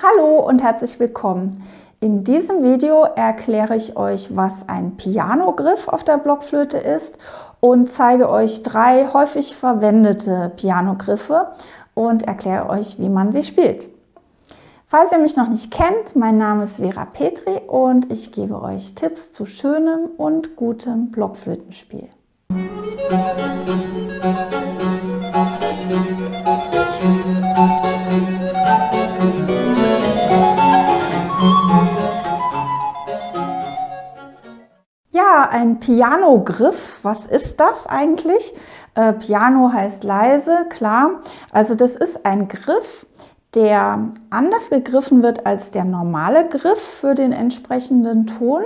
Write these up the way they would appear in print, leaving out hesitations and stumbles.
Hallo und herzlich willkommen. In diesem Video erkläre ich euch, was ein Pianogriff auf der Blockflöte ist und zeige euch 3 häufig verwendete Pianogriffe und erkläre euch, wie man sie spielt. Falls ihr mich noch nicht kennt, mein Name ist Vera Petri und ich gebe euch Tipps zu schönem und gutem Blockflötenspiel. Ja, ein Pianogriff, was ist das eigentlich? Piano heißt leise, klar. Also das ist ein Griff, der anders gegriffen wird als der normale Griff für den entsprechenden Ton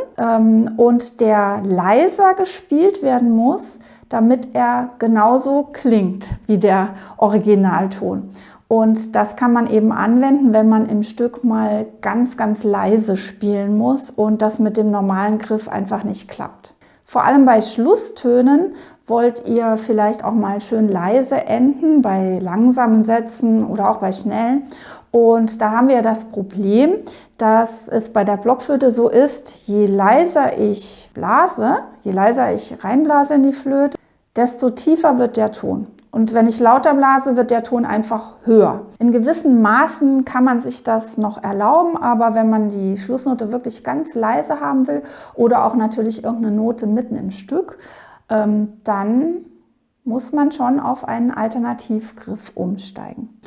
und der leiser gespielt werden muss, damit er genauso klingt wie der Originalton. Und das kann man eben anwenden, wenn man im Stück mal ganz, ganz leise spielen muss und das mit dem normalen Griff einfach nicht klappt. Vor allem bei Schlusstönen wollt ihr vielleicht auch mal schön leise enden, bei langsamen Sätzen oder auch bei schnellen. Und da haben wir das Problem, dass es bei der Blockflöte so ist, je leiser ich blase, je leiser ich reinblase in die Flöte, desto tiefer wird der Ton. Und wenn ich lauter blase, wird der Ton einfach höher. In gewissen Maßen kann man sich das noch erlauben, aber wenn man die Schlussnote wirklich ganz leise haben will oder auch natürlich irgendeine Note mitten im Stück, dann muss man schon auf einen Alternativgriff umsteigen.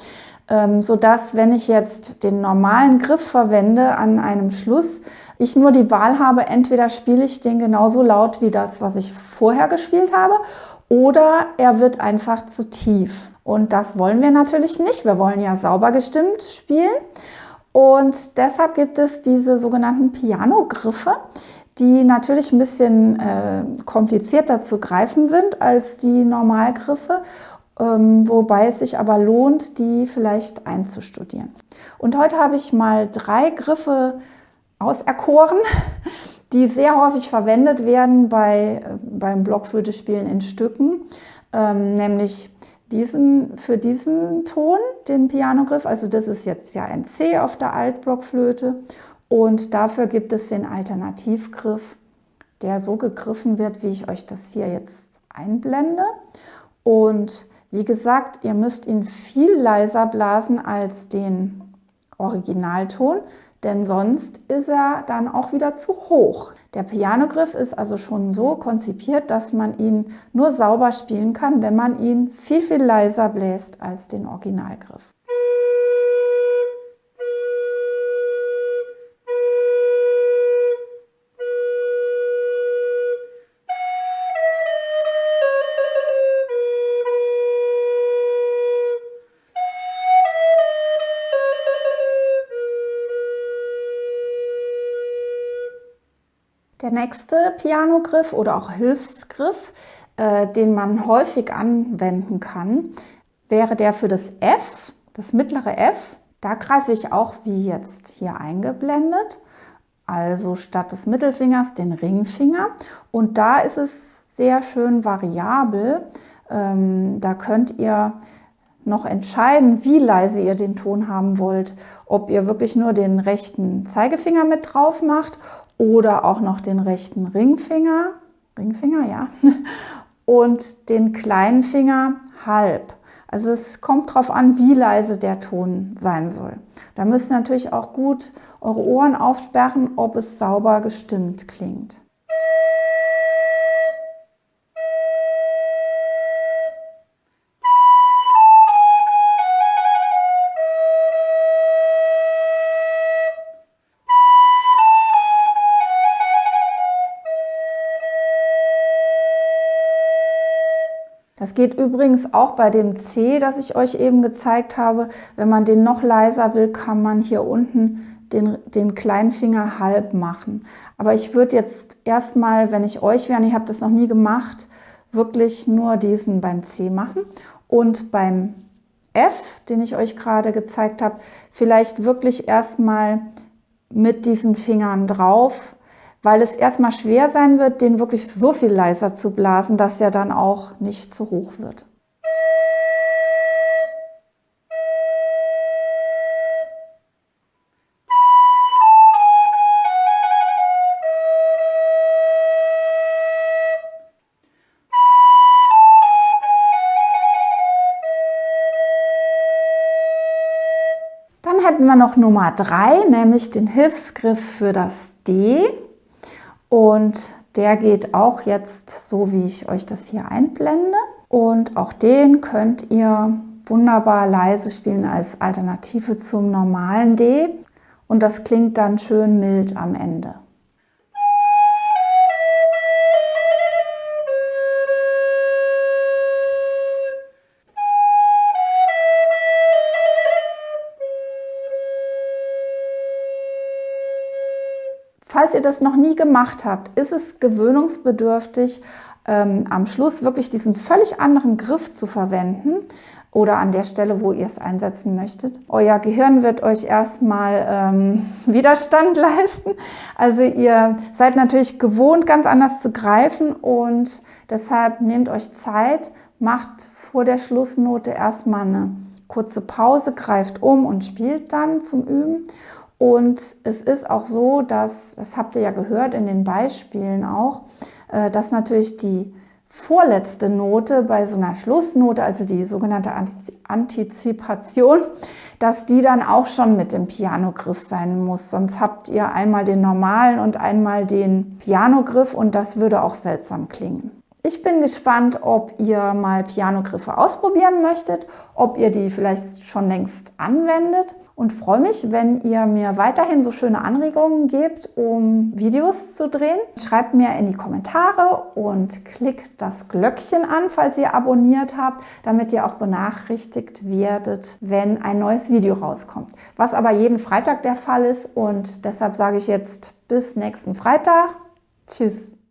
Sodass, wenn ich jetzt den normalen Griff verwende an einem Schluss, ich nur die Wahl habe, entweder spiele ich den genauso laut wie das, was ich vorher gespielt habe, oder er wird einfach zu tief. Und das wollen wir natürlich nicht. Wir wollen ja sauber gestimmt spielen. Und deshalb gibt es diese sogenannten Pianogriffe, die natürlich ein bisschen komplizierter zu greifen sind als die Normalgriffe, wobei es sich aber lohnt, die vielleicht einzustudieren. Und heute habe ich mal 3 Griffe auserkoren, die sehr häufig verwendet werden beim Blockflöte-Spielen in Stücken, nämlich für diesen Ton, den Pianogriff, also das ist jetzt ja ein C auf der Altblockflöte, und dafür gibt es den Alternativgriff, der so gegriffen wird, wie ich euch das hier jetzt einblende. Und wie gesagt, ihr müsst ihn viel leiser blasen als den Originalton, denn sonst ist er dann auch wieder zu hoch. Der Pianogriff ist also schon so konzipiert, dass man ihn nur sauber spielen kann, wenn man ihn viel, viel leiser bläst als den Originalgriff. Der nächste Pianogriff oder auch Hilfsgriff, den man häufig anwenden kann, wäre der für das F, das mittlere F. Da greife ich auch wie jetzt hier eingeblendet, also statt des Mittelfingers den Ringfinger. Und da ist es sehr schön variabel. Da könnt ihr noch entscheiden, wie leise ihr den Ton haben wollt, ob ihr wirklich nur den rechten Zeigefinger mit drauf macht oder auch noch den rechten Ringfinger, ja, und den kleinen Finger halb. Also es kommt darauf an, wie leise der Ton sein soll. Da müsst ihr natürlich auch gut eure Ohren aufsperren, ob es sauber gestimmt klingt. Das geht übrigens auch bei dem C, das ich euch eben gezeigt habe. Wenn man den noch leiser will, kann man hier unten den kleinen Finger halb machen. Aber ich würde jetzt erstmal, wenn ich euch wäre, ich habe das noch nie gemacht, wirklich nur diesen beim C machen. Und beim F, den ich euch gerade gezeigt habe, vielleicht wirklich erstmal mit diesen Fingern drauf, weil es erstmal schwer sein wird, den wirklich so viel leiser zu blasen, dass er dann auch nicht zu hoch wird. hätten wir noch Nummer 3, nämlich den Hilfsgriff für das D. Und der geht auch jetzt so, wie ich euch das hier einblende. Und auch den könnt ihr wunderbar leise spielen als Alternative zum normalen D. Und das klingt dann schön mild am Ende. Falls ihr das noch nie gemacht habt, ist es gewöhnungsbedürftig, am Schluss wirklich diesen völlig anderen Griff zu verwenden oder an der Stelle, wo ihr es einsetzen möchtet. Euer Gehirn wird euch erstmal Widerstand leisten. Also ihr seid natürlich gewohnt, ganz anders zu greifen und deshalb nehmt euch Zeit, macht vor der Schlussnote erstmal eine kurze Pause, greift um und spielt dann zum Üben. Und es ist auch so, dass, das habt ihr ja gehört in den Beispielen auch, dass natürlich die vorletzte Note bei so einer Schlussnote, also die sogenannte Antizipation, dass die dann auch schon mit dem Pianogriff sein muss. Sonst habt ihr einmal den normalen und einmal den Pianogriff und das würde auch seltsam klingen. Ich bin gespannt, ob ihr mal Pianogriffe ausprobieren möchtet, ob ihr die vielleicht schon längst anwendet und freue mich, wenn ihr mir weiterhin so schöne Anregungen gebt, um Videos zu drehen. Schreibt mir in die Kommentare und klickt das Glöckchen an, falls ihr abonniert habt, damit ihr auch benachrichtigt werdet, wenn ein neues Video rauskommt. Was aber jeden Freitag der Fall ist und deshalb sage ich jetzt bis nächsten Freitag. Tschüss!